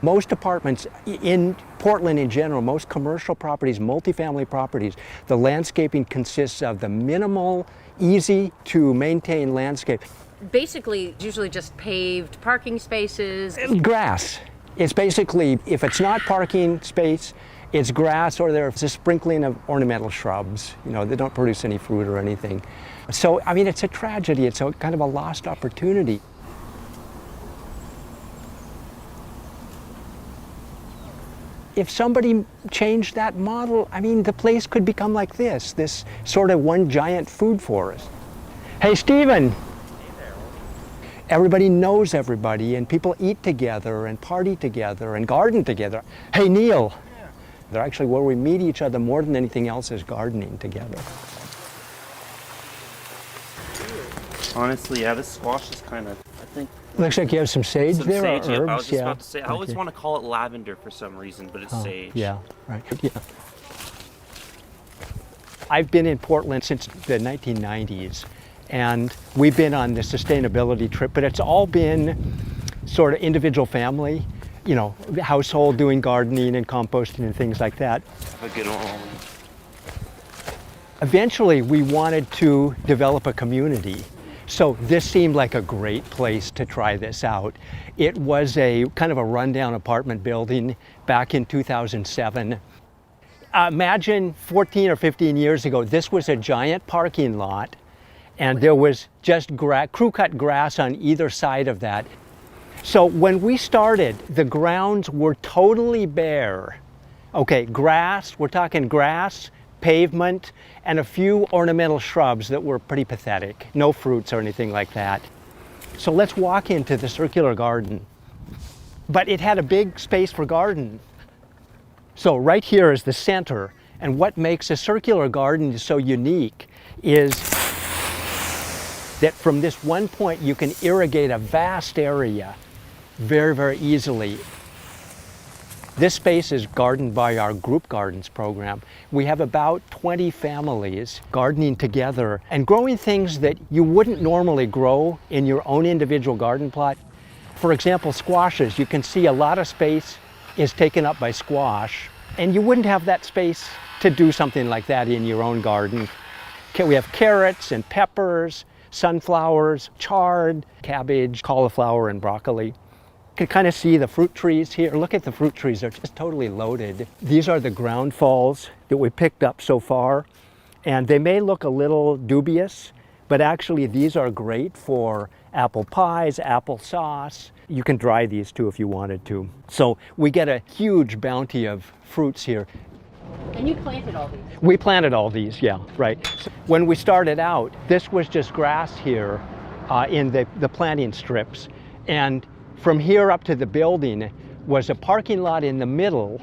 Most apartments in Portland in general, most commercial properties, multifamily properties, the landscaping consists of the minimal, easy to maintain landscape. Basically, it's usually just paved parking spaces. Grass. It's basically, if it's not parking space, it's grass, or there's a sprinkling of ornamental shrubs. You know, they don't produce any fruit or anything. So, I mean, it's a tragedy. It's a kind of a lost opportunity. If somebody changed that model, I mean, the place could become like this sort of one giant food forest. Hey, Stephen. Everybody knows everybody, and people eat together and party together and garden together. Hey, Neil. Yeah. They're actually where we meet each other more than anything else is gardening together. Honestly, yeah, this squash is kind of, I think... Looks like you have some sage some there, sage, or herbs. I was just about to say, I always Okay. want to call it lavender for some reason, but it's sage. Yeah, right. Yeah. I've been in Portland since the 1990s, and we've been on the sustainability trip, but it's all been sort of individual family, you know, household doing gardening and composting and things like that. Have a good one. Eventually, we wanted to develop a community. So this seemed like a great place to try this out. It was a kind of a rundown apartment building back in 2007. Imagine 14 or 15 years ago, this was a giant parking lot, and there was just crew-cut grass on either side of that. So when we started, the grounds were totally bare. Okay, grass, we're talking grass, pavement, and a few ornamental shrubs that were pretty pathetic. No fruits or anything like that. So let's walk into the circular garden. But it had a big space for garden. So right here is the center, and what makes a circular garden so unique is that from this one point you can irrigate a vast area very, very easily. This space is gardened by our Group Gardens program. We have about 20 families gardening together and growing things that you wouldn't normally grow in your own individual garden plot. For example, squashes. You can see a lot of space is taken up by squash, and you wouldn't have that space to do something like that in your own garden. Okay, we have carrots and peppers, sunflowers, chard, cabbage, cauliflower, and broccoli. You can kind of see the fruit trees here. Look at the fruit trees, they're just totally loaded. These are the ground falls that we picked up so far, and they may look a little dubious, but actually these are great for apple pies, apple sauce. You can dry these too if you wanted to. So we get a huge bounty of fruits here. And you planted all these? We planted all these, yeah, right. So when we started out, this was just grass here in the planting strips, and from here up to the building was a parking lot in the middle,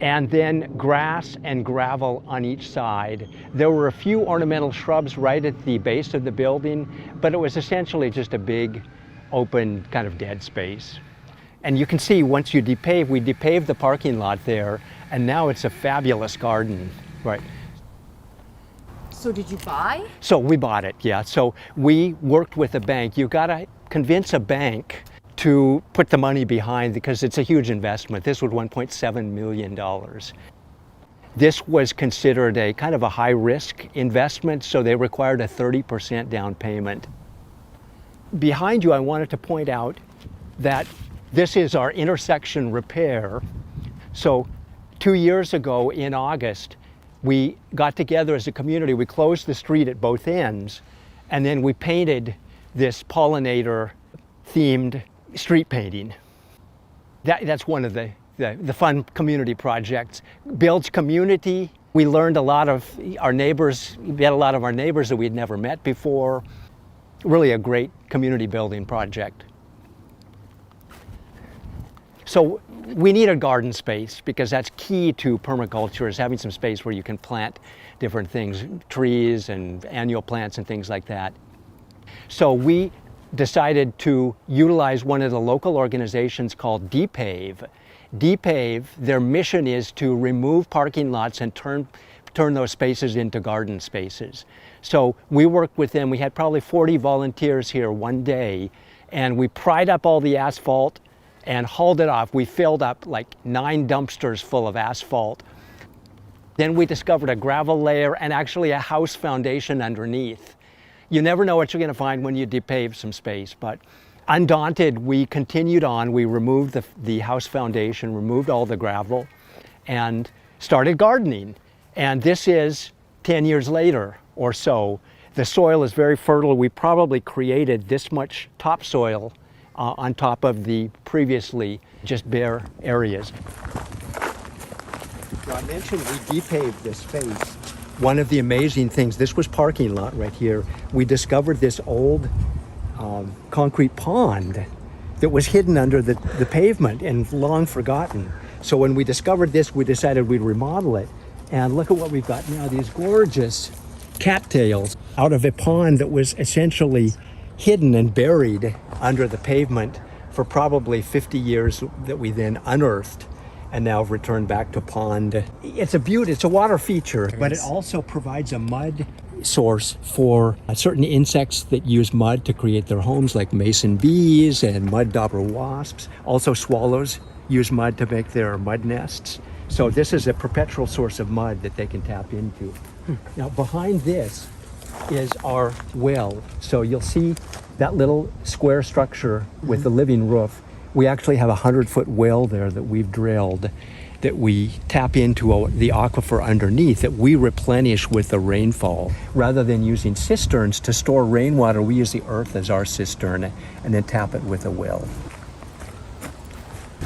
and then grass and gravel on each side. There were a few ornamental shrubs right at the base of the building, but it was essentially just a big, open, kind of dead space. And you can see once you depave, we depaved the parking lot there, and now it's a fabulous garden, right? So did you buy? So we bought it, yeah. So we worked with a bank. You gotta convince a bank to put the money behind, because it's a huge investment. This was $1.7 million. This was considered a kind of a high-risk investment, so they required a 30% down payment. Behind you, I wanted to point out that this is our intersection repair. So 2 years ago in August, we got together as a community. We closed the street at both ends, and then we painted this pollinator-themed street painting. That's one of the fun community projects. Builds community. We learned a lot of our neighbors, we had a lot of our neighbors that we'd never met before. Really a great community building project. So we need a garden space, because that's key to permaculture, is having some space where you can plant different things, trees and annual plants and things like that. So we decided to utilize one of the local organizations called Depave. Depave, their mission is to remove parking lots and turn those spaces into garden spaces. So we worked with them. We had probably 40 volunteers here one day, and we pried up all the asphalt and hauled it off. We filled up like 9 dumpsters full of asphalt. Then we discovered a gravel layer and actually a house foundation underneath. You never know what you're going to find when you depave some space, but undaunted, we continued on. We removed the house foundation, removed all the gravel, and started gardening. And this is 10 years later or so. The soil is very fertile. We probably created this much topsoil on top of the previously just bare areas. So I mentioned we depaved this space. One of the amazing things, this was parking lot right here. We discovered this old concrete pond that was hidden under the pavement and long forgotten. So when we discovered this, we decided we'd remodel it. And look at what we've got now, these gorgeous cattails out of a pond that was essentially hidden and buried under the pavement for probably 50 years, that we then unearthed and now returned back to pond. It's a beauty, it's a water feature, but it also provides a mud source for certain insects that use mud to create their homes, like mason bees and mud dauber wasps. Also swallows use mud to make their mud nests. So this is a perpetual source of mud that they can tap into. Now behind this is our well. So you'll see that little square structure with the living roof. We actually have a 100-foot well there that we've drilled, that we tap into the aquifer underneath, that we replenish with the rainfall. Rather than using cisterns to store rainwater, we use the earth as our cistern and then tap it with a well.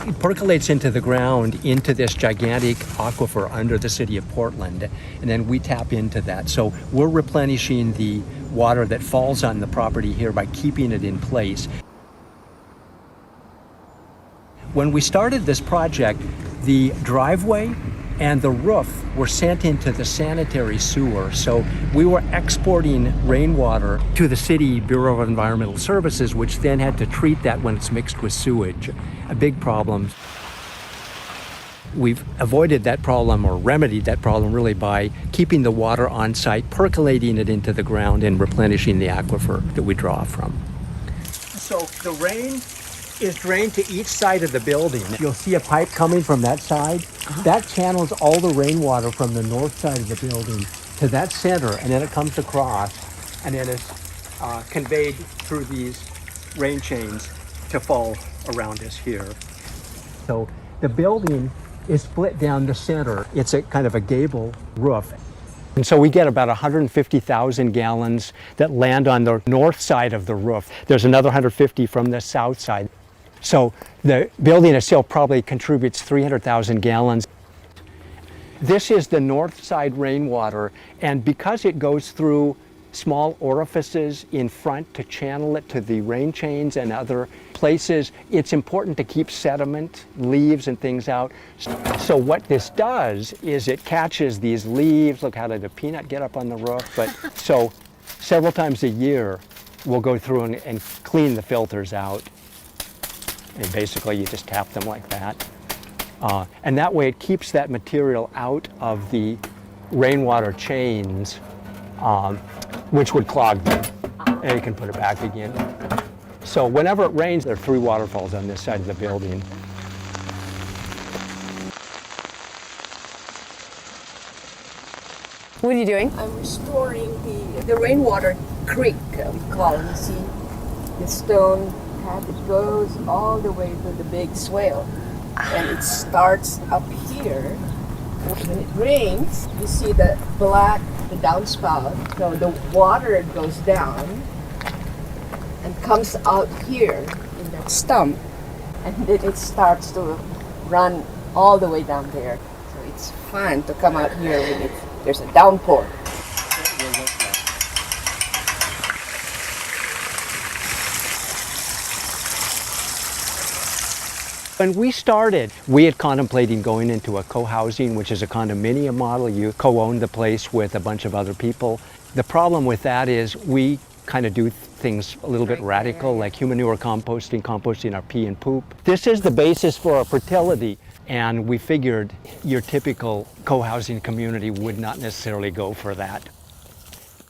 It percolates into the ground, into this gigantic aquifer under the city of Portland, and then we tap into that. So we're replenishing the water that falls on the property here by keeping it in place. When we started this project, the driveway and the roof were sent into the sanitary sewer. So we were exporting rainwater to the City Bureau of Environmental Services, which then had to treat that when it's mixed with sewage. A big problem. We've avoided that problem, or remedied that problem, really by keeping the water on site, percolating it into the ground, and replenishing the aquifer that we draw from. So the rain is drained to each side of the building. You'll see a pipe coming from that side. That channels all the rainwater from the north side of the building to that center, and then it comes across, and then it's conveyed through these rain chains to fall around us here. So the building is split down the center. It's a kind of a gable roof. And so we get about 150,000 gallons that land on the north side of the roof. There's another 150 from the south side. So the building itself probably contributes 300,000 gallons. This is the north side rainwater, and because it goes through small orifices in front to channel it to the rain chains and other places, it's important to keep sediment, leaves and things out. So what this does is it catches these leaves. Look, how did a peanut get up on the roof? But so several times a year, we'll go through and clean the filters out. And basically you just tap them like that. And that way it keeps that material out of the rainwater chains, which would clog them. And you can put it back again. So whenever it rains, there are 3 waterfalls on this side of the building. What are you doing? I'm restoring the rainwater creek, we call it. You see the stone passage goes all the way to the big swale. And it starts up here. When it rains, you see the black, the downspout. So the water goes down and comes out here in that stump. And then it starts to run all the way down there. So it's fun to come out here when there's a downpour. When we started, we had contemplating going into a co-housing, which is a condominium model. You co-own the place with a bunch of other people. The problem with that is we kind of do things a little bit radical, like human manure composting our pee and poop. This is the basis for our fertility, and we figured your typical co-housing community would not necessarily go for that.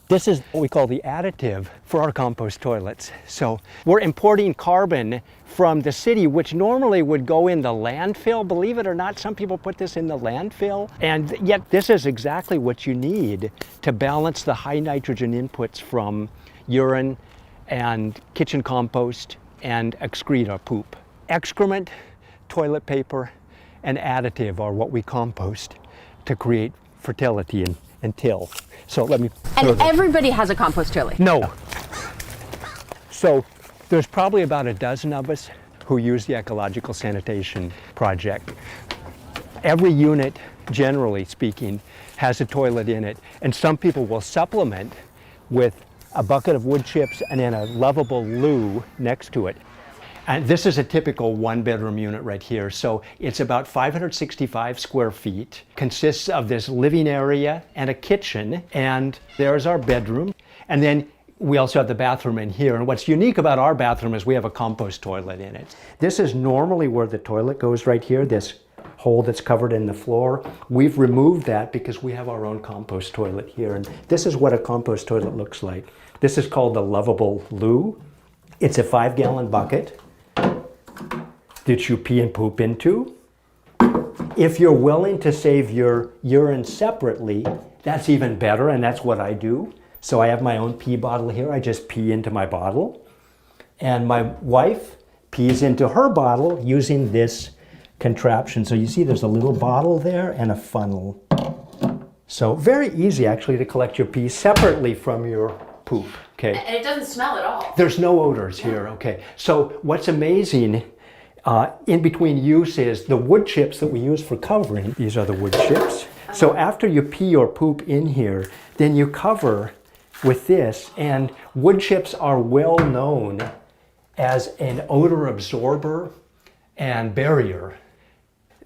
This is what we call the additive for our compost toilets. So we're importing carbon from the city, which normally would go in the landfill. Believe it or not, some people put this in the landfill. And yet this is exactly what you need to balance the high nitrogen inputs from urine and kitchen compost and excrete or poop. Excrement, toilet paper, and additive are what we compost to create fertility and till. So let me. And everybody has a compost toilet. No. So there's probably about a dozen of us who use the ecological sanitation project. Every unit, generally speaking, has a toilet in it, and some people will supplement with a bucket of wood chips and then a lovable loo next to it. And this is a typical one-bedroom unit right here. So it's about 565 square feet, consists of this living area and a kitchen, and there's our bedroom. And then we also have the bathroom in here. And what's unique about our bathroom is we have a compost toilet in it. This is normally where the toilet goes right here, this hole that's covered in the floor. We've removed that because we have our own compost toilet here. And this is what a compost toilet looks like. This is called the Lovable Loo. It's a 5-gallon bucket that you pee and poop into. If you're willing to save your urine separately, that's even better, and that's what I do. So I have my own pee bottle here. I just pee into my bottle. And my wife pees into her bottle using this contraption. So you see there's a little bottle there and a funnel. So very easy actually to collect your pee separately from your poop, okay? And it doesn't smell at all. There's no odors here, okay? So what's amazing in between use is the wood chips that we use for covering. These are the wood chips. So after you pee or poop in here, then you cover with this, and wood chips are well known as an odor absorber and barrier.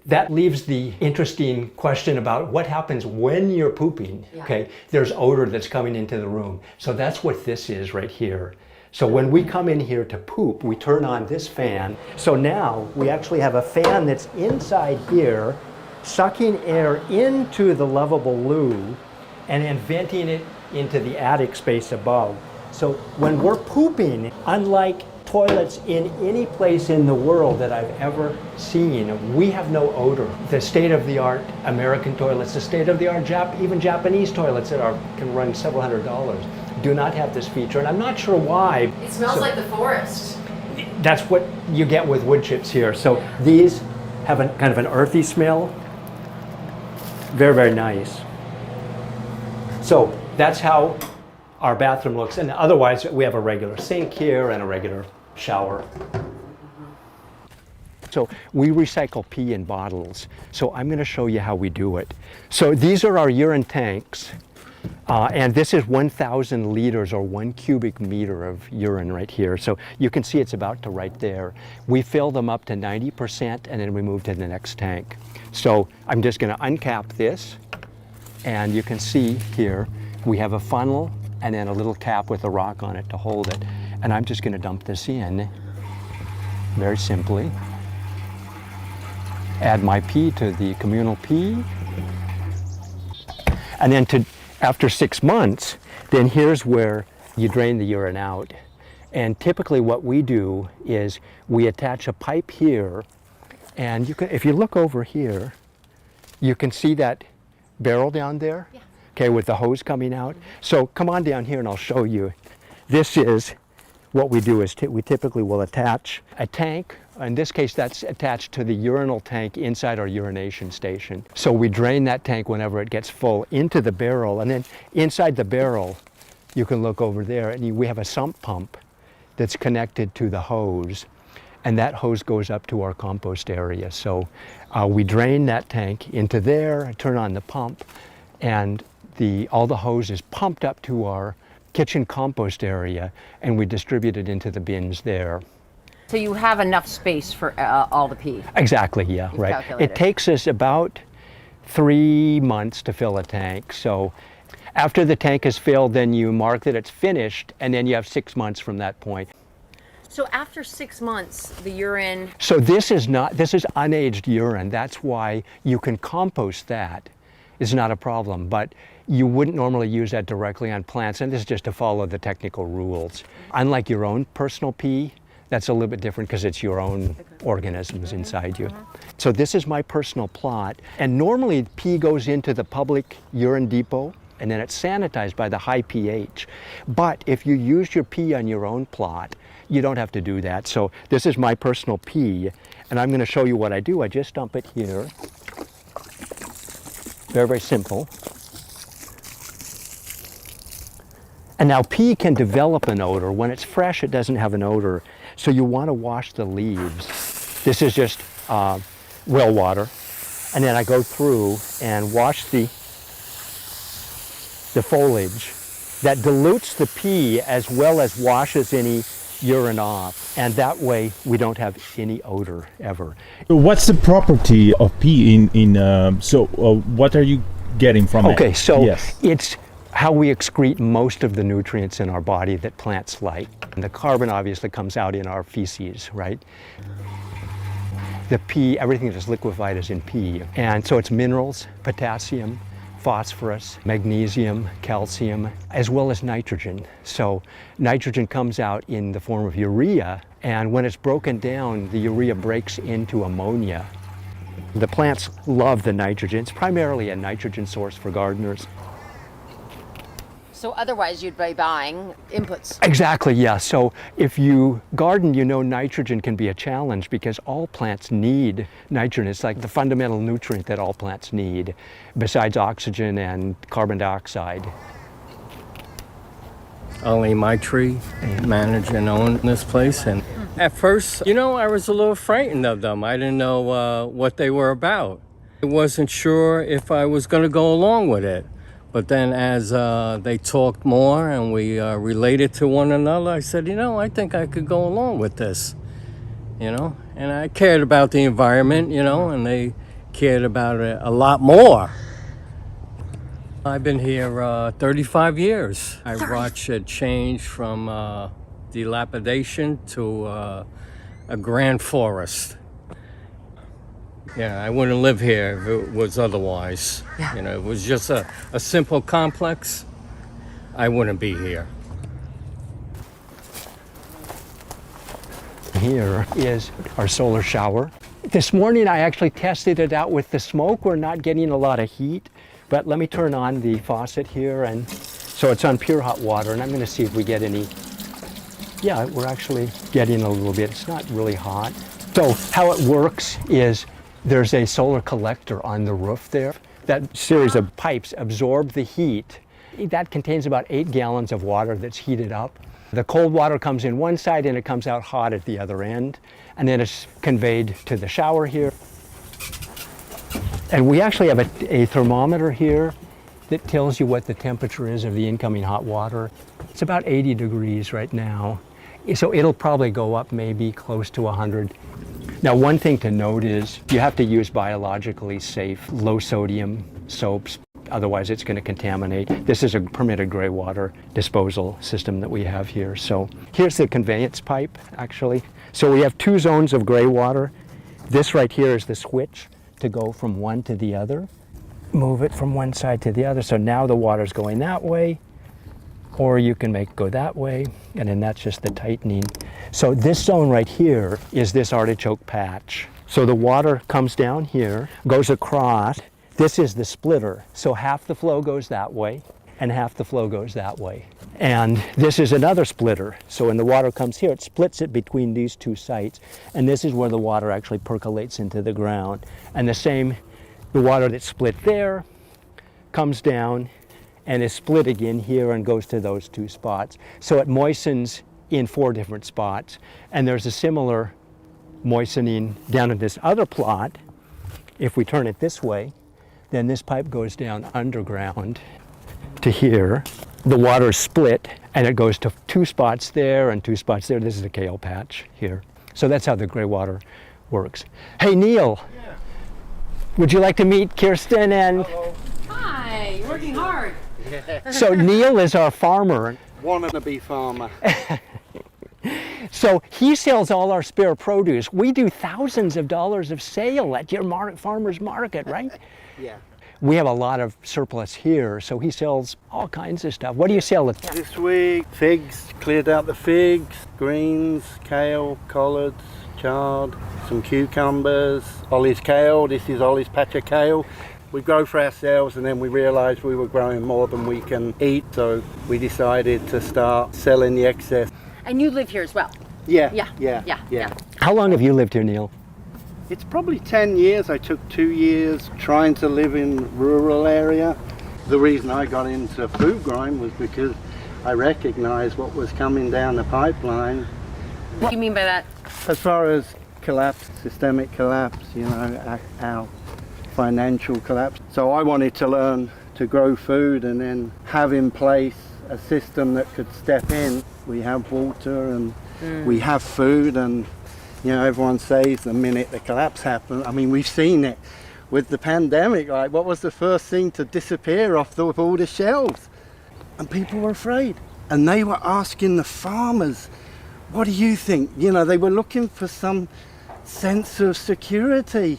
That leaves the interesting question about what happens when you're pooping, okay? There's odor that's coming into the room. So that's what this is right here. So when we come in here to poop, we turn on this fan. So now we actually have a fan that's inside here, sucking air into the Lovable Loo and then venting it into the attic space above. So when we're pooping, unlike toilets in any place in the world that I've ever seen, we have no odor. The state-of-the-art American toilets, the state-of-the-art even Japanese toilets that can run several $100s, do not have this feature, and I'm not sure why. It smells like the forest. That's what you get with wood chips here. So these have kind of an earthy smell. Very, very nice. So that's how our bathroom looks, and otherwise we have a regular sink here and a regular shower. So we recycle pee in bottles. So I'm going to show you how we do it. So these are our urine tanks. And this is 1,000 liters or 1 cubic meter of urine right here. So you can see it's about to right there. We fill them up to 90% and then we move to the next tank. So I'm just going to uncap this, and you can see here we have a funnel and then a little cap with a rock on it to hold it. And I'm just going to dump this in very simply. Add my pee to the communal pee. And then after 6 months, then here's where you drain the urine out. And typically what we do is we attach a pipe here, and you can, if you look over here, you can see that barrel down there, okay, with the hose coming out. So come on down here and I'll show you. This is what we do is we typically will attach a tank. In this case, that's attached to the urinal tank inside our urination station. So we drain that tank whenever it gets full into the barrel, and then inside the barrel, you can look over there, and we have a sump pump that's connected to the hose, and that hose goes up to our compost area. So we drain that tank into there, turn on the pump, and all the hose is pumped up to our kitchen compost area, and we distribute it into the bins there. So you have enough space for all the pee. Exactly, yeah, right. Calculated. It takes us about 3 months to fill a tank. So after the tank is filled, then you mark that it's finished, and then you have 6 months from that point. So after 6 months, the urine... So this is unaged urine. That's why you can compost that. It's not a problem. But You wouldn't normally use that directly on plants, and this is just to follow the technical rules. Unlike your own personal pee, that's a little bit different because it's your own organisms inside you. So this is my personal plot, and normally pee goes into the public urine depot, and then it's sanitized by the high pH. But if you use your pee on your own plot, you don't have to do that. So this is my personal pee, and I'm going to show you what I do. I just dump it here. Very, very simple. And now pee can develop an odor. When it's fresh, it doesn't have an odor. So you want to wash the leaves. This is just well water. And then I go through and wash the foliage. That dilutes the pee as well as washes any urine off. And that way we don't have any odor ever. What's the property of pee what are you getting from it? Okay, so yes. it's how we excrete most of the nutrients in our body that plants like. And the carbon obviously comes out in our feces, right? The pee, everything that is liquefied is in pee. And so it's minerals, potassium, phosphorus, magnesium, calcium, as well as nitrogen. So nitrogen comes out in the form of urea, and when it's broken down, the urea breaks into ammonia. The plants love the nitrogen. It's primarily a nitrogen source for gardeners. So otherwise you'd be buying inputs. Exactly, yeah. So if you garden, you know nitrogen can be a challenge because all plants need nitrogen. It's like the fundamental nutrient that all plants need, besides oxygen and carbon dioxide. Only my tree manage and own this place. And at first, I was a little frightened of them. I didn't know what they were about. I wasn't sure if I was going to go along with it. But then as they talked more and we related to one another, I said, I think I could go along with this, And I cared about the environment, and they cared about it a lot more. I've been here 35 years. I watched it change from dilapidation to a grand forest. Yeah, I wouldn't live here if it was otherwise. Yeah. If it was just a simple complex, I wouldn't be here. Here is our solar shower. This morning I actually tested it out with the smoke. We're not getting a lot of heat, but let me turn on the faucet here, and so it's on pure hot water, and I'm going to see if we get any. Yeah, we're actually getting a little bit. It's not really hot. So how it works is there's a solar collector on the roof there. That series of pipes absorb the heat. That contains about 8 gallons of water that's heated up. The cold water comes in one side and it comes out hot at the other end. And then it's conveyed to the shower here. And we actually have a thermometer here that tells you what the temperature is of the incoming hot water. It's about 80 degrees right now. So it'll probably go up maybe close to 100. Now, one thing to note is you have to use biologically safe, low sodium soaps. Otherwise, it's going to contaminate. This is a permitted gray water disposal system that we have here. So here's the conveyance pipe, actually. So we have 2 zones of gray water. This right here is the switch to go from one to the other. Move it from one side to the other. So now the water's going that way, or you can make it go that way, and then that's just the tightening. So this zone right here is this artichoke patch. So the water comes down here, goes across. This is the splitter. So half the flow goes that way, and half the flow goes that way. And this is another splitter. So when the water comes here, it splits it between these 2 sites, and this is where the water actually percolates into the ground. And the water that's split there comes down and is split again here and goes to those 2 spots. So it moistens in 4 different spots. And there's a similar moistening down in this other plot. If we turn it this way, then this pipe goes down underground to here. The water is split and it goes to 2 spots there and 2 spots there. This is a kale patch here. So that's how the gray water works. Hey, Neil. Yeah. Would you like to meet Kirsten and... Hello. Hi, you're working hard. So Neil is our farmer. Wannabe farmer. So he sells all our spare produce. We do thousands of dollars of sale at your farmer's market, right? Yeah. We have a lot of surplus here, so he sells all kinds of stuff. What do you sell? This week, figs, cleared out the figs, greens, kale, collards, chard, some cucumbers, Ollie's kale. This is Ollie's patch of kale. We grow for ourselves, and then we realised we were growing more than we can eat, so we decided to start selling the excess. And you live here as well? Yeah. How long have you lived here, Neil? It's probably 10 years. I took 2 years trying to live in rural area. The reason I got into food growing was because I recognized what was coming down the pipeline. What do you mean by that? As far as collapse, systemic collapse, you know, our financial collapse. So I wanted to learn to grow food and then have in place a system that could step in. We have water and we have food, and you know, everyone says the minute the collapse happened, I mean, we've seen it with the pandemic, like what was the first thing to disappear off all the shelves? And people were afraid. And they were asking the farmers, what do you think? You know, they were looking for some sense of security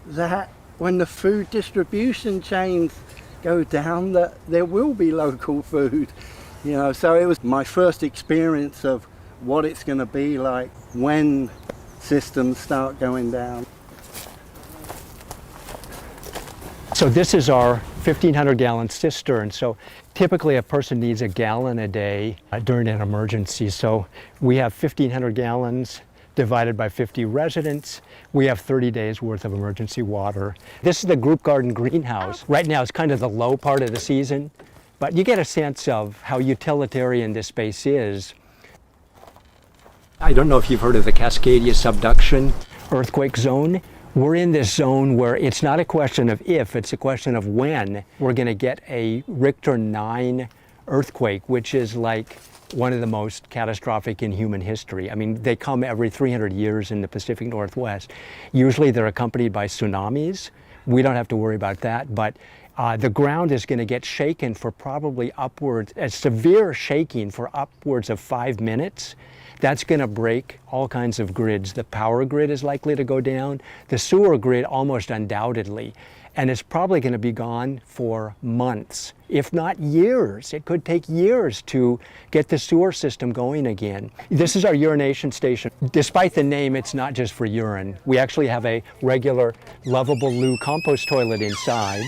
that when the food distribution chains go down, that there will be local food. You know, so it was my first experience of what it's going to be like when systems start going down. So this is our 1,500 gallon cistern. So typically a person needs a gallon a day during an emergency. So we have 1,500 gallons divided by 50 residents. We have 30 days worth of emergency water. This is the group garden greenhouse. Right now it's kind of the low part of the season, but you get a sense of how utilitarian this space is. I don't know if you've heard of the Cascadia subduction earthquake zone. We're in this zone where it's not a question of if, it's a question of when we're going to get a Richter 9 earthquake, which is like one of the most catastrophic in human history. I mean, they come every 300 years in the Pacific Northwest. Usually they're accompanied by tsunamis. We don't have to worry about that, but the ground is going to get shaken for probably upwards, a severe shaking for upwards of 5 minutes. That's going to break all kinds of grids. The power grid is likely to go down, the sewer grid almost undoubtedly, and it's probably going to be gone for months, if not years. It could take years to get the sewer system going again. This is our urination station. Despite the name, it's not just for urine. We actually have a regular lovable loo compost toilet inside.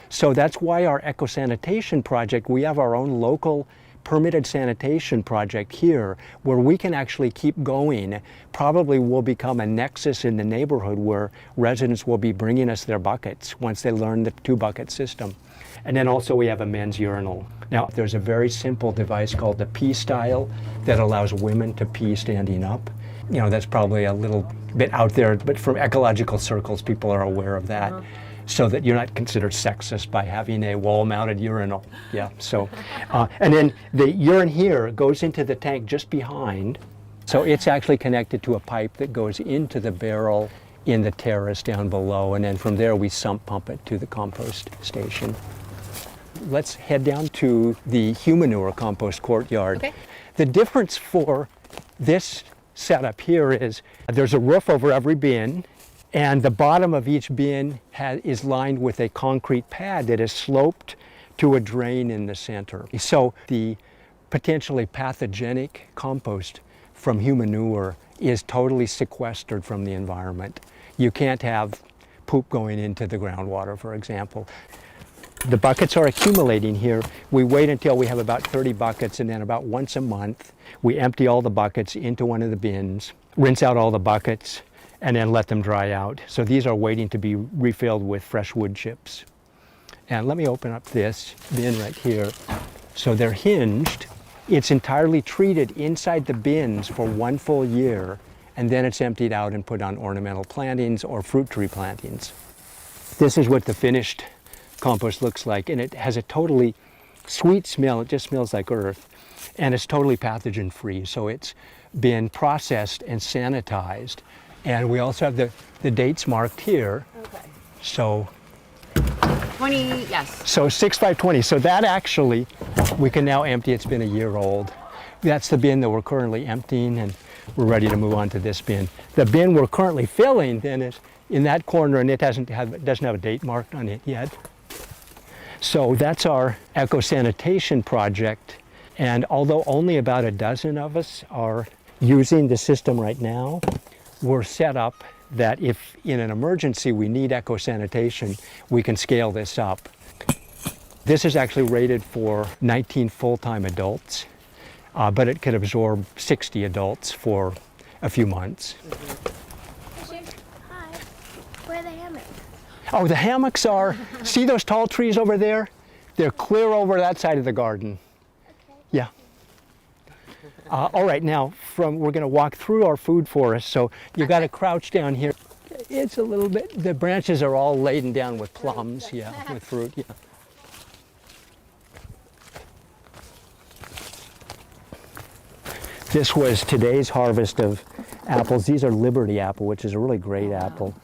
So that's why our eco-sanitation project, we have our own local permitted sanitation project here where we can actually keep going. Probably will become a nexus in the neighborhood where residents will be bringing us their buckets once they learn the 2-bucket system. And then also we have a men's urinal. Now there's a very simple device called the pee style that allows women to pee standing up. You know, that's probably a little bit out there, but from ecological circles people are aware of that. So that you're not considered sexist by having a wall-mounted urinal. Yeah, so, and then the urine here goes into the tank just behind. So it's actually connected to a pipe that goes into the barrel in the terrace down below. And then from there we sump pump it to the compost station. Let's head down to the humanure compost courtyard. Okay. The difference for this setup here is there's a roof over every bin, and the bottom of each bin is lined with a concrete pad that is sloped to a drain in the center. So the potentially pathogenic compost from humanure is totally sequestered from the environment. You can't have poop going into the groundwater, for example. The buckets are accumulating here. We wait until we have about 30 buckets, and then about once a month, we empty all the buckets into one of the bins, rinse out all the buckets, and then let them dry out. So these are waiting to be refilled with fresh wood chips. And let me open up this bin right here. So they're hinged. It's entirely treated inside the bins for 1 full year, and then it's emptied out and put on ornamental plantings or fruit tree plantings. This is what the finished compost looks like, and it has a totally sweet smell. It just smells like earth, and it's totally pathogen free. So it's been processed and sanitized. And we also have the dates marked here. Okay. So 20, yes. So 6520. So that actually, we can now empty. It's been a year old. That's the bin that we're currently emptying, and we're ready to move on to this bin. The bin we're currently filling then is in that corner, and it doesn't have a date marked on it yet. So that's our eco-sanitation project. And although only about a dozen of us are using the system right now, we're set up that if in an emergency we need eco-sanitation, we can scale this up. This is actually rated for 19 full-time adults, but it can absorb 60 adults for a few months. Hi. Where are the hammocks? Oh, the hammocks are, see those tall trees over there? They're clear over that side of the garden. Yeah. All right, now we're going to walk through our food forest. So you got to crouch down here. It's a little bit, the branches are all laden down with plums, yeah, with fruit, yeah. This was today's harvest of apples. These are Liberty apple, which is a really great apple.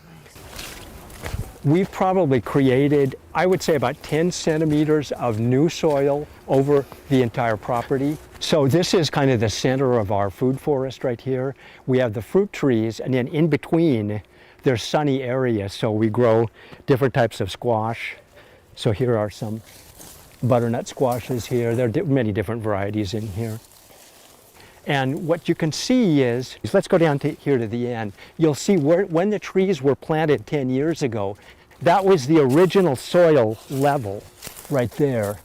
We've probably created, I would say, about 10 centimeters of new soil over the entire property. So this is kind of the center of our food forest right here. We have the fruit trees, and then in between, there's sunny areas. So we grow different types of squash. So here are some butternut squashes here. There are many different varieties in here. And what you can see is, let's go down to here to the end. You'll see when the trees were planted 10 years ago, that was the original soil level right there.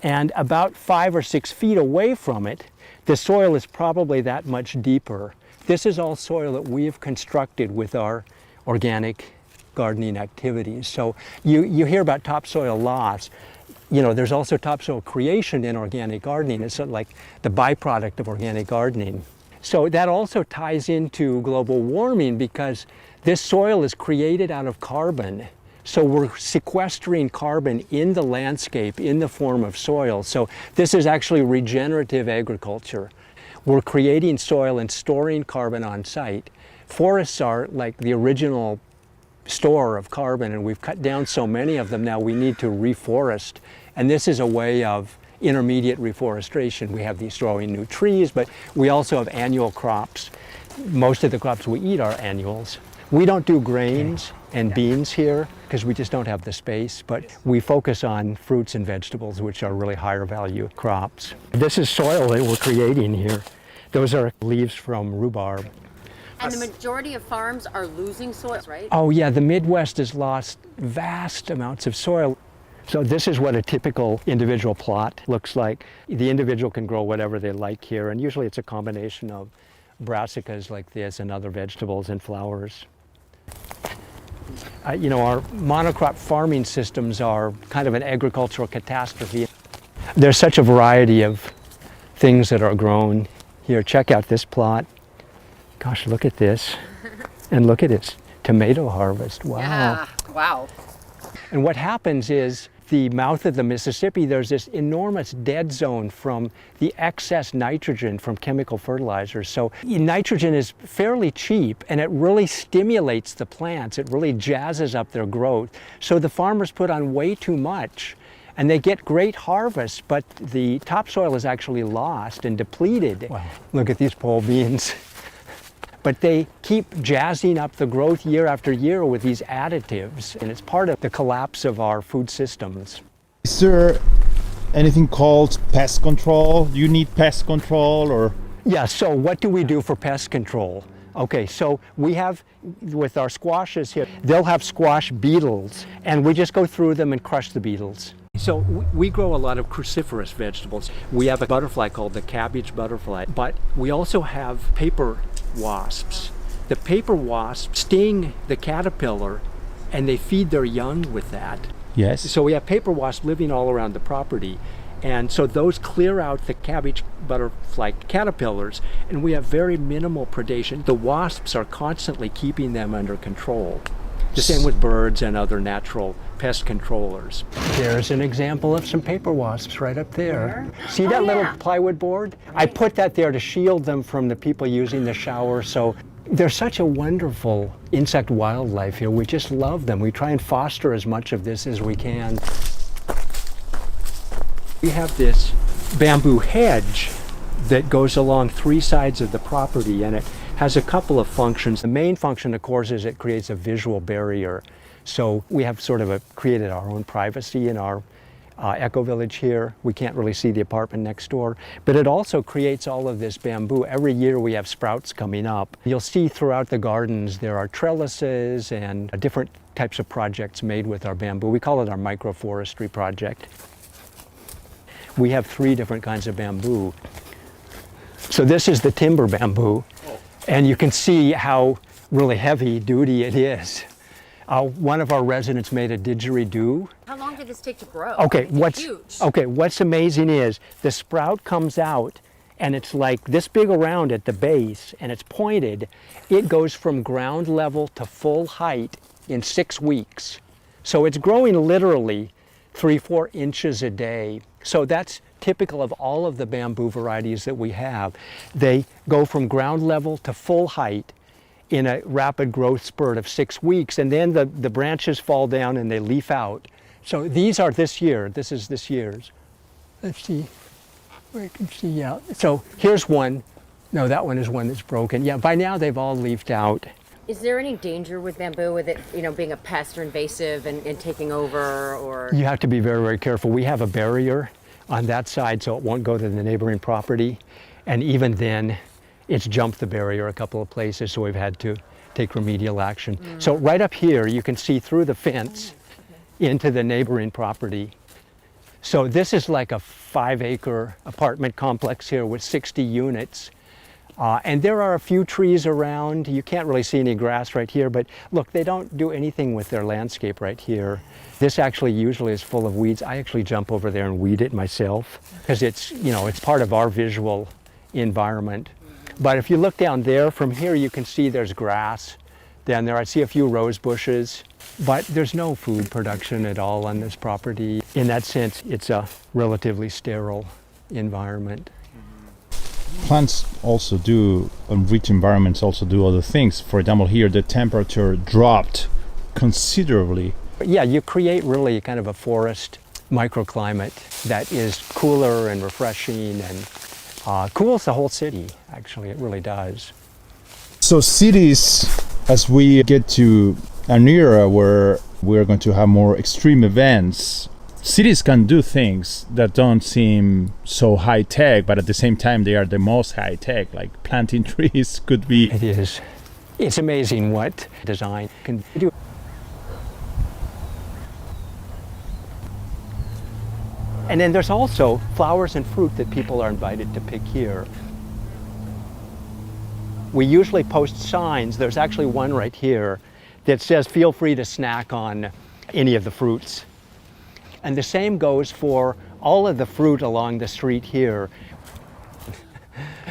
And about 5 or 6 feet away from it, the soil is probably that much deeper. This is all soil that we've constructed with our organic gardening activities. So you hear about topsoil loss. You know, there's also topsoil creation in organic gardening. It's sort of like the byproduct of organic gardening. So that also ties into global warming because this soil is created out of carbon. So we're sequestering carbon in the landscape in the form of soil. So this is actually regenerative agriculture. We're creating soil and storing carbon on site. Forests are like the original store of carbon, and we've cut down so many of them now we need to reforest. And this is a way of intermediate reforestation. We have these growing new trees, but we also have annual crops. Most of the crops we eat are annuals. We don't do grains and beans here because we just don't have the space, but we focus on fruits and vegetables, which are really higher value crops. This is soil that we're creating here. Those are leaves from rhubarb. And the majority of farms are losing soil, right? Oh yeah, the Midwest has lost vast amounts of soil. So this is what a typical individual plot looks like. The individual can grow whatever they like here, and usually it's a combination of brassicas like this and other vegetables and flowers. You know, our monocrop farming systems are kind of an agricultural catastrophe. There's such a variety of things that are grown here. Check out this plot. Gosh, look at this. And look at its tomato harvest. Wow. Yeah, wow. And what happens is the mouth of the Mississippi, there's this enormous dead zone from the excess nitrogen from chemical fertilizers. So nitrogen is fairly cheap and it really stimulates the plants. It really jazzes up their growth. So the farmers put on way too much and they get great harvests, but the topsoil is actually lost and depleted. Wow. Look at these pole beans. But they keep jazzing up the growth year after year with these additives, and it's part of the collapse of our food systems. Is there anything called pest control? Do you need pest control or? Yeah, so what do we do for pest control? Okay, so we have, with our squashes here, they'll have squash beetles, and we just go through them and crush the beetles. So we grow a lot of cruciferous vegetables. We have a butterfly called the cabbage butterfly, but we also have paper wasps. The paper wasps sting the caterpillar and they feed their young with that. Yes. So we have paper wasps living all around the property. And so those clear out the cabbage butterfly caterpillars, and we have very minimal predation. The wasps are constantly keeping them under control. The same with birds and other natural pest controllers. There's an example of some paper wasps right up there. See that little plywood board? I put that there to shield them from the people using the shower. So they're such a wonderful insect wildlife here. We just love them. We try and foster as much of this as we can. We have this bamboo hedge that goes along 3 sides of the property, and it has a couple of functions. The main function, of course, is it creates a visual barrier. So we have sort of created our own privacy in our Eco Village here. We can't really see the apartment next door, but it also creates all of this bamboo. Every year we have sprouts coming up. You'll see throughout the gardens there are trellises and different types of projects made with our bamboo. We call it our microforestry project. We have 3 different kinds of bamboo. So this is the timber bamboo, and you can see how really heavy duty it is. One of our residents made a didgeridoo. How long did this take to grow? Okay, It's huge. what's amazing is the sprout comes out and it's like this big around at the base and it's pointed. It goes from ground level to full height in 6 weeks. So it's growing literally 3-4 inches a day. So that's typical of all of the bamboo varieties that we have. They go from ground level to full height in a rapid growth spurt of 6 weeks, and then the branches fall down and they leaf out. So these are this year. This is this year's. Let's see where you can see, yeah. So here's one. No, that one is one that's broken. Yeah, by now they've all leafed out. Is there any danger with bamboo, with it, being a pest or invasive and taking over, or? You have to be very, very careful. We have a barrier on that side so it won't go to the neighboring property. And even then, it's jumped the barrier a couple of places, so we've had to take remedial action. So right up here, you can see through the fence into the neighboring property. So this is like a 5-acre apartment complex here with 60 units. And there are a few trees around. You can't really see any grass right here, but look, they don't do anything with their landscape right here. This actually usually is full of weeds. I actually jump over there and weed it myself because it's, it's part of our visual environment. But if you look down there, from here you can see there's grass down there. I see a few rose bushes, but there's no food production at all on this property. In that sense, it's a relatively sterile environment. Plants also do, rich environments also do other things. For example, here the temperature dropped considerably. Yeah, you create really kind of a forest microclimate that is cooler and refreshing and cools the whole city, actually, it really does. So cities, as we get to an era where we're going to have more extreme events, cities can do things that don't seem so high-tech, but at the same time they are the most high-tech, like planting trees could be. It is. It's amazing what design can do. And then there's also flowers and fruit that people are invited to pick here. We usually post signs. There's actually one right here that says, feel free to snack on any of the fruits. And the same goes for all of the fruit along the street here.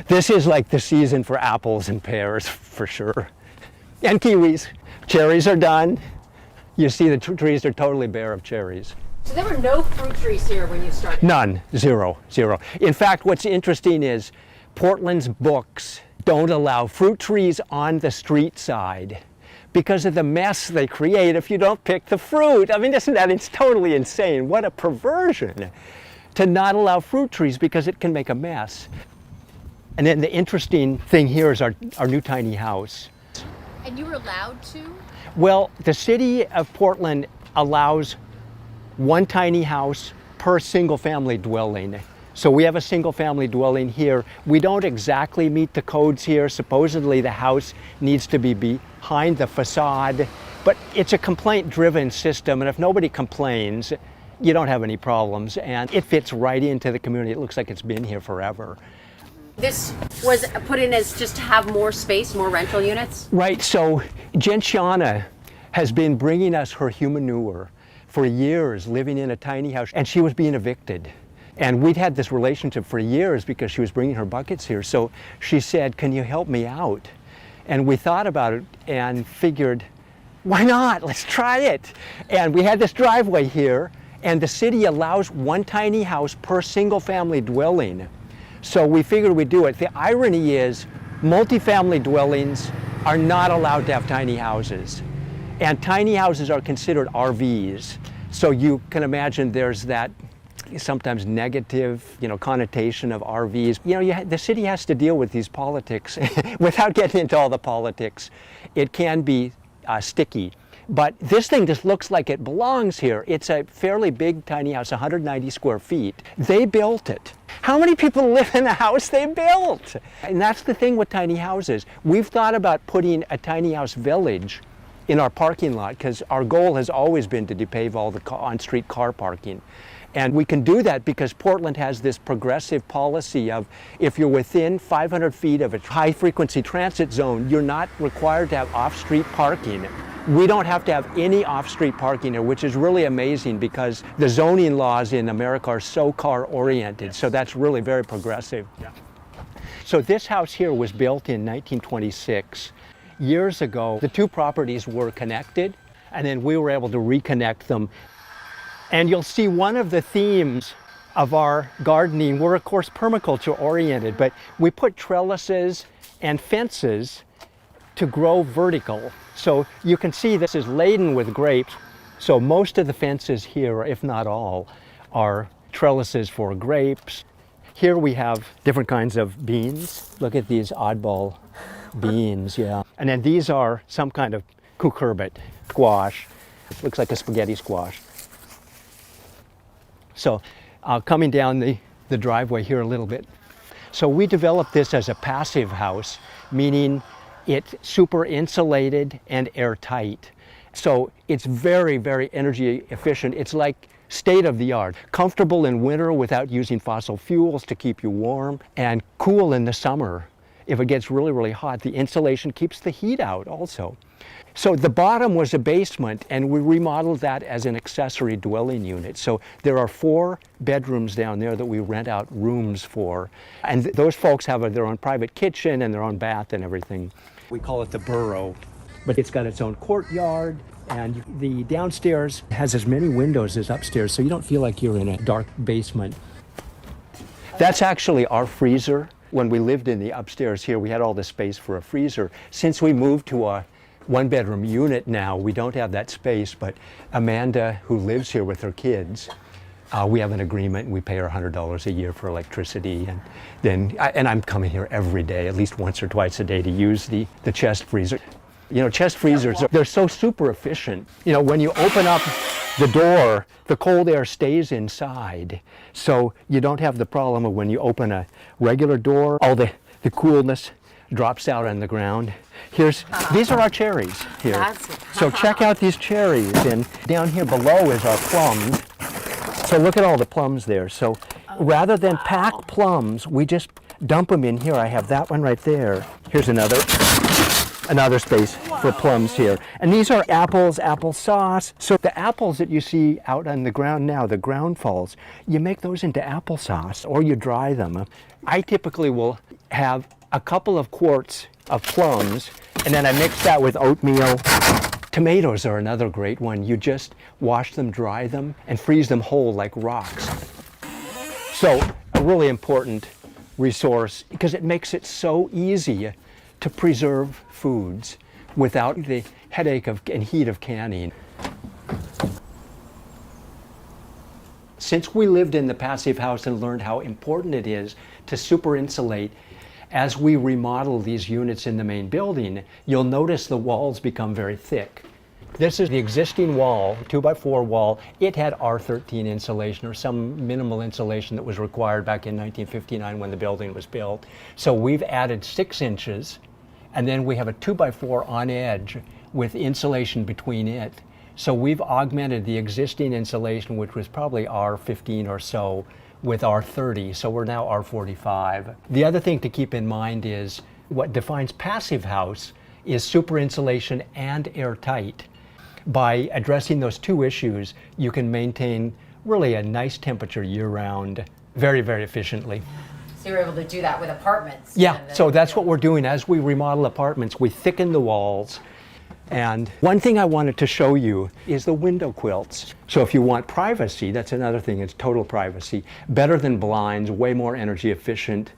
This is like the season for apples and pears, for sure. And kiwis. Cherries are done. You see the trees are totally bare of cherries. So there were no fruit trees here when you started? None, zero. In fact, what's interesting is Portland's books don't allow fruit trees on the street side because of the mess they create if you don't pick the fruit. I mean, isn't that, it's totally insane. What a perversion to not allow fruit trees because it can make a mess. And then the interesting thing here is our new tiny house. And you were allowed to? Well, the city of Portland allows one tiny house per single family dwelling. So we have a single family dwelling here. We don't exactly meet the codes here. Supposedly the house needs to be behind the facade, but it's a complaint-driven system, and if nobody complains, you don't have any problems, and it fits right into the community. It looks like it's been here forever. This was put in as just to have more space, more rental units? Right, so Gentiana has been bringing us her humanure for years, living in a tiny house, and she was being evicted. And we'd had this relationship for years because she was bringing her buckets here. So she said, can you help me out? And we thought about it and figured, why not? Let's try it. And we had this driveway here, and the city allows one tiny house per single family dwelling. So we figured we'd do it. The irony is, multifamily dwellings are not allowed to have tiny houses. And tiny houses are considered RVs. So you can imagine there's that sometimes negative, connotation of RVs. The city has to deal with these politics without getting into all the politics. It can be sticky. But this thing just looks like it belongs here. It's a fairly big tiny house, 190 square feet. They built it. How many people live in the house they built? And that's the thing with tiny houses. We've thought about putting a tiny house village in our parking lot because our goal has always been to depave all the on-street car parking. And we can do that because Portland has this progressive policy of if you're within 500 feet of a high-frequency transit zone, you're not required to have off-street parking. We don't have to have any off-street parking here, which is really amazing because the zoning laws in America are so car-oriented. So that's really very progressive. Yeah. So this house here was built in 1926. Years ago, the two properties were connected, and then we were able to reconnect them. And you'll see one of the themes of our gardening, we're of course permaculture oriented, but we put trellises and fences to grow vertical. So you can see this is laden with grapes. So most of the fences here, if not all, are trellises for grapes. Here we have different kinds of beans. Look at these oddball beans, yeah. And then these are some kind of cucurbit, squash. Looks like a spaghetti squash. So coming down the driveway here a little bit. So we developed this as a passive house, meaning it's super insulated and airtight. So it's very, very energy efficient. It's like state of the art. Comfortable in winter without using fossil fuels to keep you warm, and cool in the summer. If it gets really, really hot, the insulation keeps the heat out also. So the bottom was a basement, and we remodeled that as an accessory dwelling unit. So there are 4 bedrooms down there that we rent out rooms for. And those folks have their own private kitchen and their own bath and everything. We call it the burrow, but it's got its own courtyard, and the downstairs has as many windows as upstairs, so you don't feel like you're in a dark basement. That's actually our freezer. When we lived in the upstairs here, we had all the space for a freezer. Since we moved to a 1-bedroom unit now, we don't have that space, but Amanda, who lives here with her kids, we have an agreement, and we pay her $100 a year for electricity, and I'm coming here every day, at least once or twice a day, to use the chest freezer. You know, chest freezers, they're so super efficient. You know, when you open up the door, the cold air stays inside, so you don't have the problem of when you open a regular door, all the coolness drops out on the ground. These are our cherries here. So check out these cherries, and down here below is our plums. So look at all the plums there. So rather than pack plums, we just dump them in here. I have that one right there. Here's another space for plums here. And these are apples, applesauce. So the apples that you see out on the ground now, the ground falls, you make those into applesauce or you dry them. I typically will have a couple of quarts of plums, and then I mix that with oatmeal. Tomatoes are another great one. You just wash them, dry them, and freeze them whole like rocks. So a really important resource because it makes it so easy to preserve foods without the headache and heat of canning. Since we lived in the passive house and learned how important it is to super insulate, as we remodel these units in the main building, you'll notice the walls become very thick. This is the existing wall, 2x4 wall. It had R13 insulation or some minimal insulation that was required back in 1959 when the building was built. So we've added 6 inches, and then we have a 2x4 on edge with insulation between it. So we've augmented the existing insulation, which was probably R15 or so, with R30, so we're now R45. The other thing to keep in mind is what defines passive house is super insulation and airtight. By addressing those 2 issues, you can maintain really a nice temperature year-round very, very efficiently. So you're able to do that with apartments? Yeah, so that's what we're doing. As we remodel apartments, we thicken the walls. And one thing I wanted to show you is the window quilts. So if you want privacy, that's another thing, it's total privacy. Better than blinds, way more energy efficient.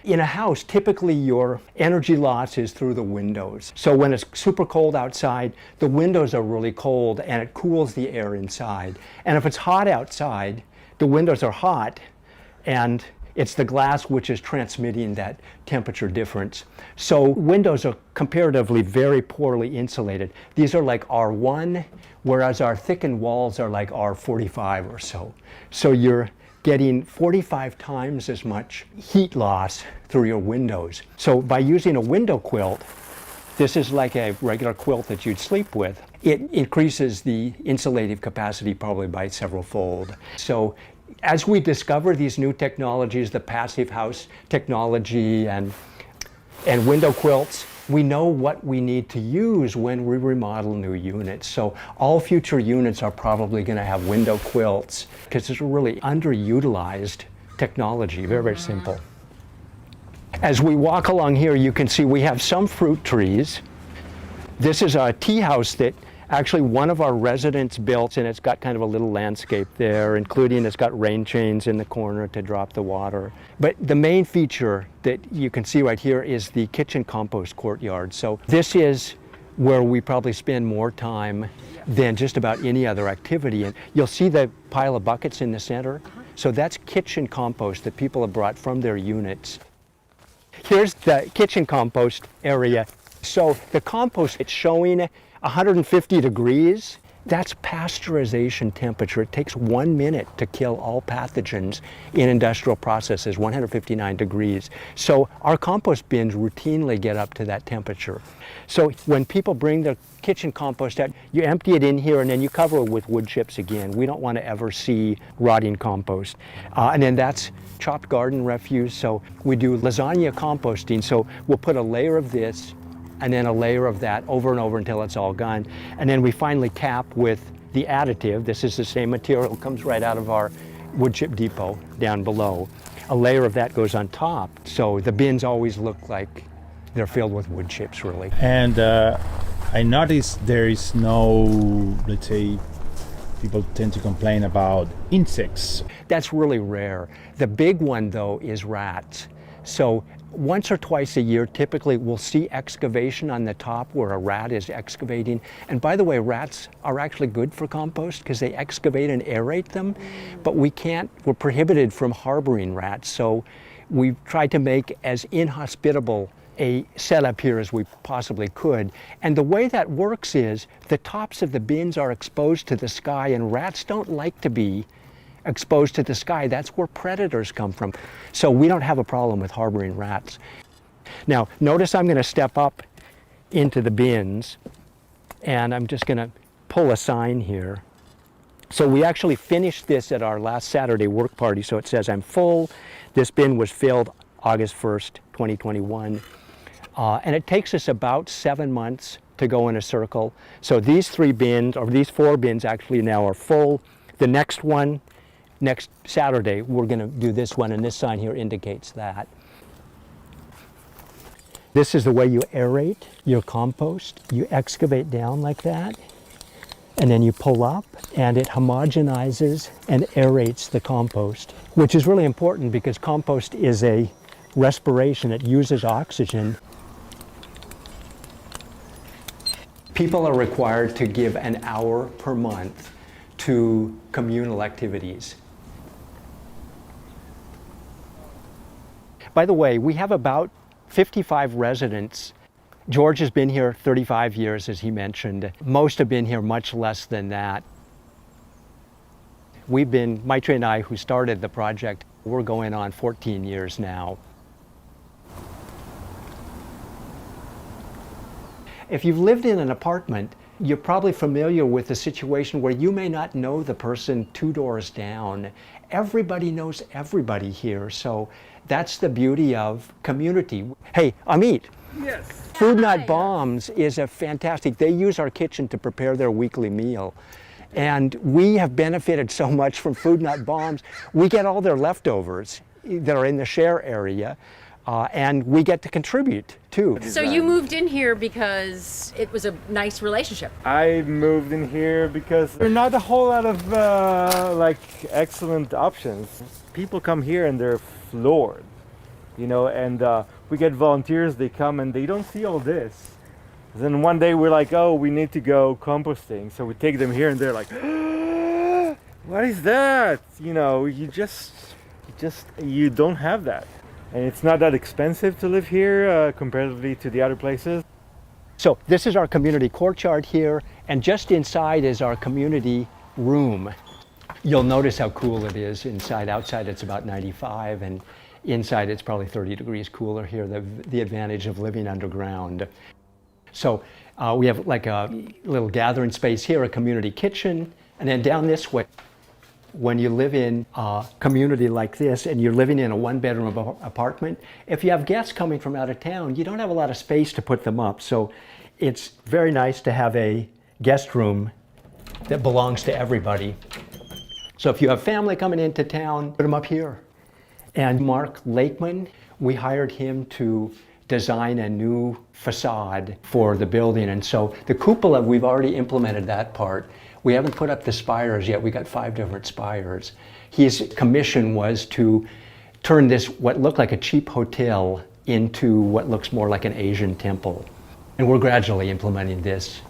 In a house, typically your energy loss is through the windows. So when it's super cold outside, the windows are really cold and it cools the air inside. And if it's hot outside, the windows are hot and It's the glass which is transmitting that temperature difference. So windows are comparatively very poorly insulated. These are like R1, whereas our thickened walls are like R45 or so. So you're getting 45 times as much heat loss through your windows. So by using a window quilt, this is like a regular quilt that you'd sleep with. It increases the insulative capacity probably by several fold. So as we discover these new technologies, the passive house technology and window quilts, we know what we need to use when we remodel new units. So all future units are probably going to have window quilts because it's a really underutilized technology, very, very simple. As we walk along here, you can see we have some fruit trees. This is a tea house that actually one of our residents built, and it's got kind of a little landscape there, including it's got rain chains in the corner to drop the water. But the main feature that you can see right here is the kitchen compost courtyard. So this is where we probably spend more time than just about any other activity. And you'll see the pile of buckets in the center. So that's kitchen compost that people have brought from their units. Here's the kitchen compost area. So the compost, it's showing 150 degrees. That's pasteurization temperature. It takes 1 minute to kill all pathogens in industrial processes, 159 degrees. So our compost bins routinely get up to that temperature. So when people bring their kitchen compost out, you empty it in here and then you cover it with wood chips again. We don't want to ever see rotting compost. And then that's chopped garden refuse. So we do lasagna composting. So we'll put a layer of this and then a layer of that over and over until it's all gone. And then we finally cap with the additive. This is the same material, comes right out of our wood chip depot down below. A layer of that goes on top. So the bins always look like they're filled with wood chips, really. And I noticed there is no, let's say, people tend to complain about insects. That's really rare. The big one, though, is rats. So once or twice a year, typically, we'll see excavation on the top where a rat is excavating. And by the way, rats are actually good for compost because they excavate and aerate them, but we're prohibited from harboring rats. So we've tried to make as inhospitable a setup here as we possibly could. And the way that works is the tops of the bins are exposed to the sky, and rats don't like to be exposed to the sky. That's where predators come from. So we don't have a problem with harboring rats. Now, notice I'm going to step up into the bins, and I'm just going to pull a sign here. So we actually finished this at our last Saturday work party, so it says I'm full. This bin was filled August 1st, 2021. And it takes us about 7 months to go in a circle. So these 3 bins, or these 4 bins actually now are full. The next one, next Saturday, we're going to do this one, and this sign here indicates that. This is the way you aerate your compost. You excavate down like that, and then you pull up, and it homogenizes and aerates the compost, which is really important because compost is a respiration. It uses oxygen. People are required to give an hour per month to communal activities. By the way, we have about 55 residents. George has been here 35 years, as he mentioned. Most have been here much less than that. Maitri and I, who started the project, we're going on 14 years now. If you've lived in an apartment, you're probably familiar with a situation where you may not know the person 2 doors down. Everybody knows everybody here, so that's the beauty of community. Hey, Amit. Yes. Food Not Bombs is a fantastic, they use our kitchen to prepare their weekly meal. And we have benefited so much from Food Not Bombs. We get all their leftovers that are in the share area, and we get to contribute too. So you moved in here because it was a nice relationship. I moved in here because there are not a whole lot of excellent options. People come here and they're floored, and we get volunteers, they come and they don't see all this. Then one day we're like, oh, we need to go composting. So we take them here and they're like, what is that? You just you don't have that. And it's not that expensive to live here comparatively to the other places. So this is our community courtyard here, and just inside is our community room. You'll notice how cool it is inside. Outside it's about 95, and inside it's probably 30 degrees cooler here, the advantage of living underground. So we have like a little gathering space here, a community kitchen, and then down this way, when you live in a community like this and you're living in a one-bedroom apartment, if you have guests coming from out of town, you don't have a lot of space to put them up. So it's very nice to have a guest room that belongs to everybody. So if you have family coming into town, put them up here. And Mark Lakeman, we hired him to design a new facade for the building. And so the cupola, we've already implemented that part. We haven't put up the spires yet. We got 5 different spires. His commission was to turn this, what looked like a cheap hotel, into what looks more like an Asian temple. And we're gradually implementing this.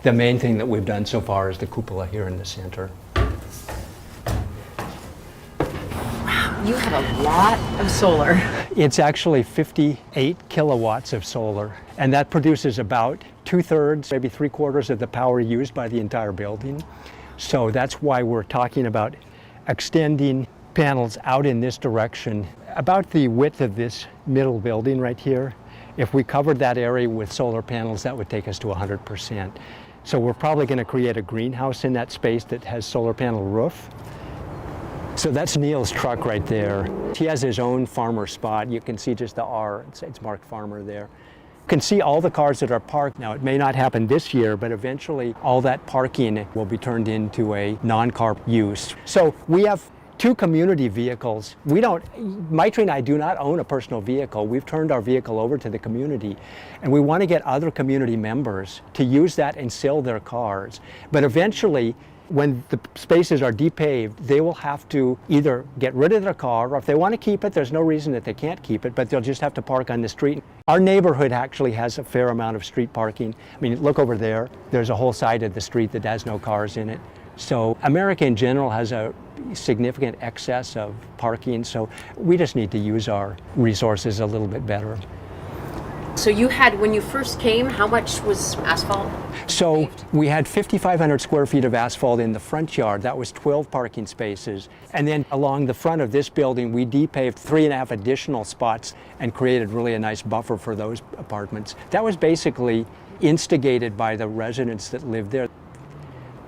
The main thing that we've done so far is the cupola here in the center. You have a lot of solar. It's actually 58 kilowatts of solar, and that produces about 2/3, maybe 3/4 of the power used by the entire building. So that's why we're talking about extending panels out in this direction, about the width of this middle building right here. If we covered that area with solar panels, that would take us to 100%. So we're probably going to create a greenhouse in that space that has solar panel roof. So that's Neil's truck right there. He has his own farmer spot. You can see just the R, it's marked farmer there. You can see all the cars that are parked. Now, it may not happen this year, but eventually all that parking will be turned into a non-car use. So we have 2 community vehicles. Maitri and I do not own a personal vehicle. We've turned our vehicle over to the community, and we want to get other community members to use that and sell their cars. But eventually, when the spaces are depaved, they will have to either get rid of their car, or if they want to keep it, there's no reason that they can't keep it, but they'll just have to park on the street. Our neighborhood actually has a fair amount of street parking. I mean, look over there. There's a whole side of the street that has no cars in it. So America in general has a significant excess of parking, so we just need to use our resources a little bit better. So you had, when you first came, how much was asphalt? So we had 5,500 square feet of asphalt in the front yard. That was 12 parking spaces. And then along the front of this building, we depaved 3.5 additional spots and created really a nice buffer for those apartments. That was basically instigated by the residents that lived there.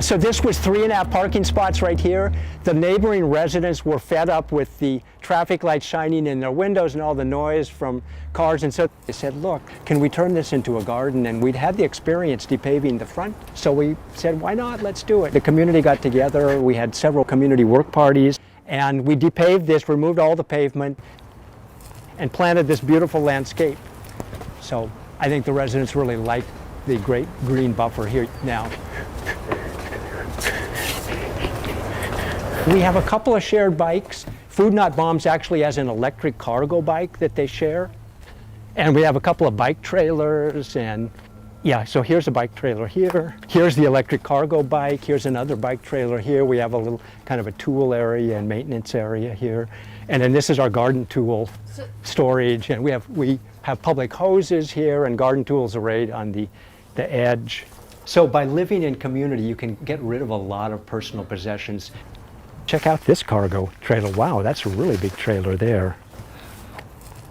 So this was 3.5 parking spots right here. The neighboring residents were fed up with the traffic lights shining in their windows and all the noise from cars, and so they said, look, can we turn this into a garden? And we'd had the experience depaving the front, so we said, why not? Let's do it. The community got together. We had several community work parties, and we depaved this, removed all the pavement, and planted this beautiful landscape. So I think the residents really like the great green buffer here now. We have a couple of shared bikes. Food Not Bombs actually has an electric cargo bike that they share. And we have a couple of bike trailers, and yeah, so here's a bike trailer here. Here's the electric cargo bike. Here's another bike trailer here. We have a little kind of a tool area and maintenance area here. And then this is our garden tool storage. And we have public hoses here and garden tools arrayed on the edge. So by living in community, you can get rid of a lot of personal possessions. Check out this cargo trailer. Wow, that's a really big trailer there.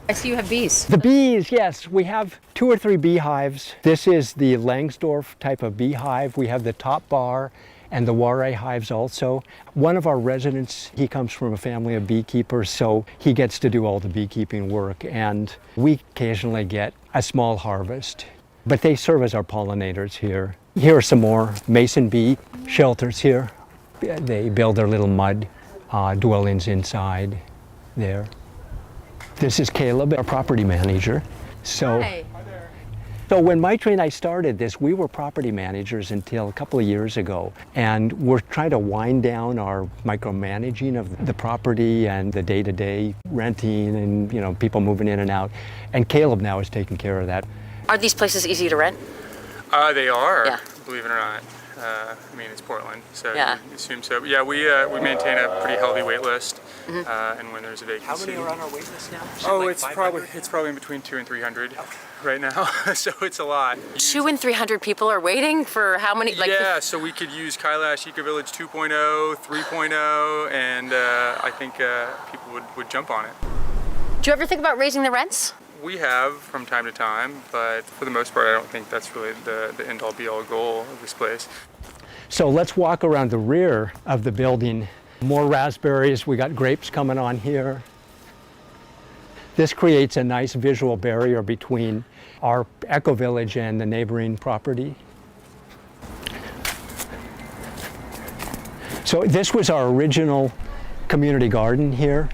I see you have bees. The bees, yes. We have 2 or 3 beehives. This is the Langsdorff type of beehive. We have the top bar and the Warre hives also. One of our residents, he comes from a family of beekeepers, so he gets to do all the beekeeping work, and we occasionally get a small harvest. But they serve as our pollinators here. Here are some more mason bee shelters here. They build their little mud dwellings inside there. This is Caleb, our property manager. Hi. So when Maitri and I started this, we were property managers until a couple of years ago. And we're trying to wind down our micromanaging of the property and the day-to-day renting and people moving in and out. And Caleb now is taking care of that. Are these places easy to rent? They are, Yeah. believe it or not. I mean, it's Portland, so Yeah. you assume so. But yeah, we maintain a pretty healthy wait list, and when there's a vacancy. How many are on our wait list now? Oh, it's probably in between 200 and 300 right now, so it's a lot. 200 and 300 people are waiting for how many? Like Yeah, so we could use Kailash Eco Village 2.0, 3.0, and I think people would jump on it. Do you ever think about raising the rents? We have from time to time, but for the most part, I don't think that's really the end-all be-all goal of this place. So let's walk around the rear of the building. More raspberries, we got grapes coming on here. This creates a nice visual barrier between our Eco Village and the neighboring property. So this was our original community garden here.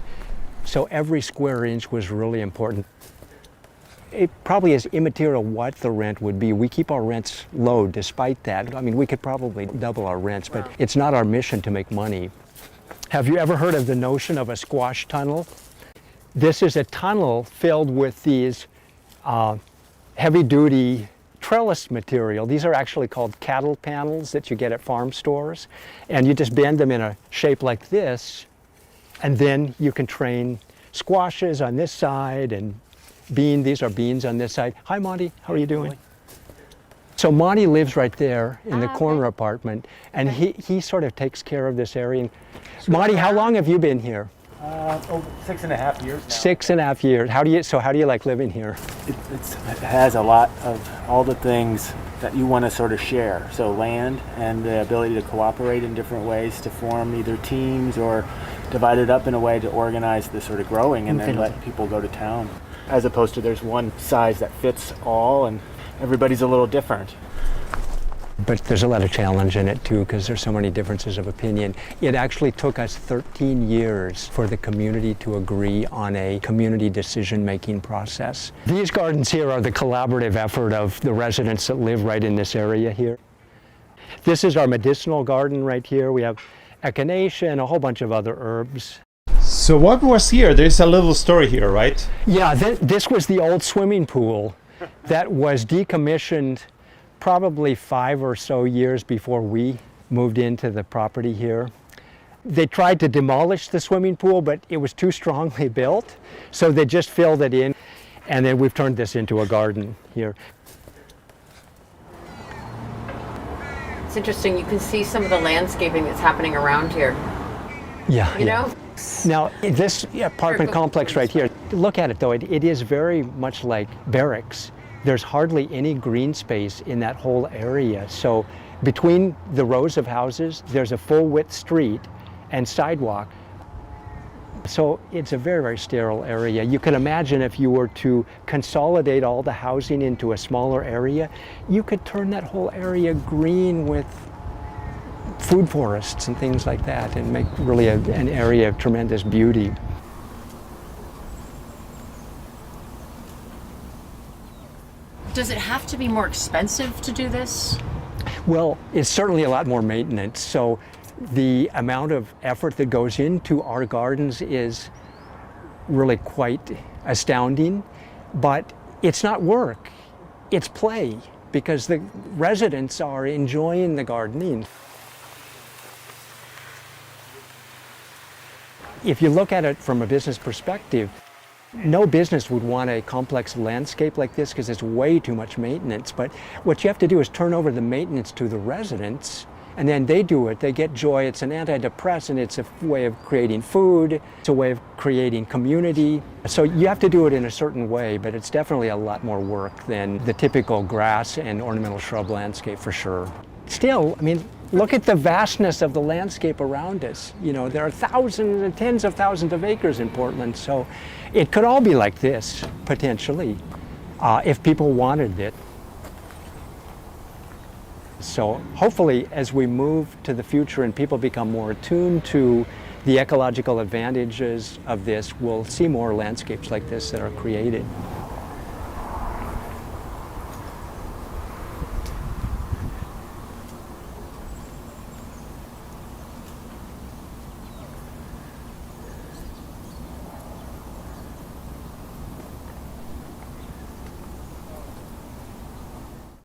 So every square inch was really important. It probably is immaterial what the rent would be. We keep our rents low despite that. I mean, we could probably double our rents, but it's not our mission to make money. Have you ever heard of the notion of a squash tunnel? This is a tunnel filled with these heavy-duty trellis material. These are actually called cattle panels that you get at farm stores. And you just bend them in a shape like this, and then you can train squashes on this side and these are beans on this side. Hi, Monty, how are you doing? So Monty lives right there in the corner apartment, and he sort of takes care of this area. Monty, how long have you been here? 6.5 years now. 6.5 years. How do you like living here? It has a lot of all the things that you want to sort of share. So land and the ability to cooperate in different ways to form either teams or divide it up in a way to organize the sort of growing and then let people go to town. As opposed to there's one size that fits all and everybody's a little different. But there's a lot of challenge in it too, because there's so many differences of opinion. It actually took us 13 years for the community to agree on a community decision-making process. These gardens here are the collaborative effort of the residents that live right in this area here. This is our medicinal garden right here. We have echinacea and a whole bunch of other herbs. So what was here? There's a little story here, right? Yeah, this was the old swimming pool that was decommissioned probably 5 or so years before we moved into the property here. They tried to demolish the swimming pool, but it was too strongly built, so they just filled it in, and then we've turned this into a garden here. It's interesting. You can see some of the landscaping that's happening around here. Yeah, You know? Now, this apartment complex right here, look at it though, it is very much like barracks. There's hardly any green space in that whole area. So between the rows of houses, there's a full width street and sidewalk. So it's a very, very sterile area. You can imagine if you were to consolidate all the housing into a smaller area, you could turn that whole area green with food forests and things like that and make really an area of tremendous beauty. Does it have to be more expensive to do this? Well, it's certainly a lot more maintenance. So the amount of effort that goes into our gardens is really quite astounding, but it's not work, it's play, because the residents are enjoying the gardening. If you look at it from a business perspective, no business would want a complex landscape like this because it's way too much maintenance. But what you have to do is turn over the maintenance to the residents, and then they do it. They get joy. It's an antidepressant. It's a way of creating food. It's a way of creating community. So you have to do it in a certain way, but it's definitely a lot more work than the typical grass and ornamental shrub landscape for sure. Still, I mean, look at the vastness of the landscape around us. You know, there are thousands and tens of thousands of acres in Portland, so it could all be like this, potentially, if people wanted it. So hopefully, as we move to the future and people become more attuned to the ecological advantages of this, we'll see more landscapes like this that are created.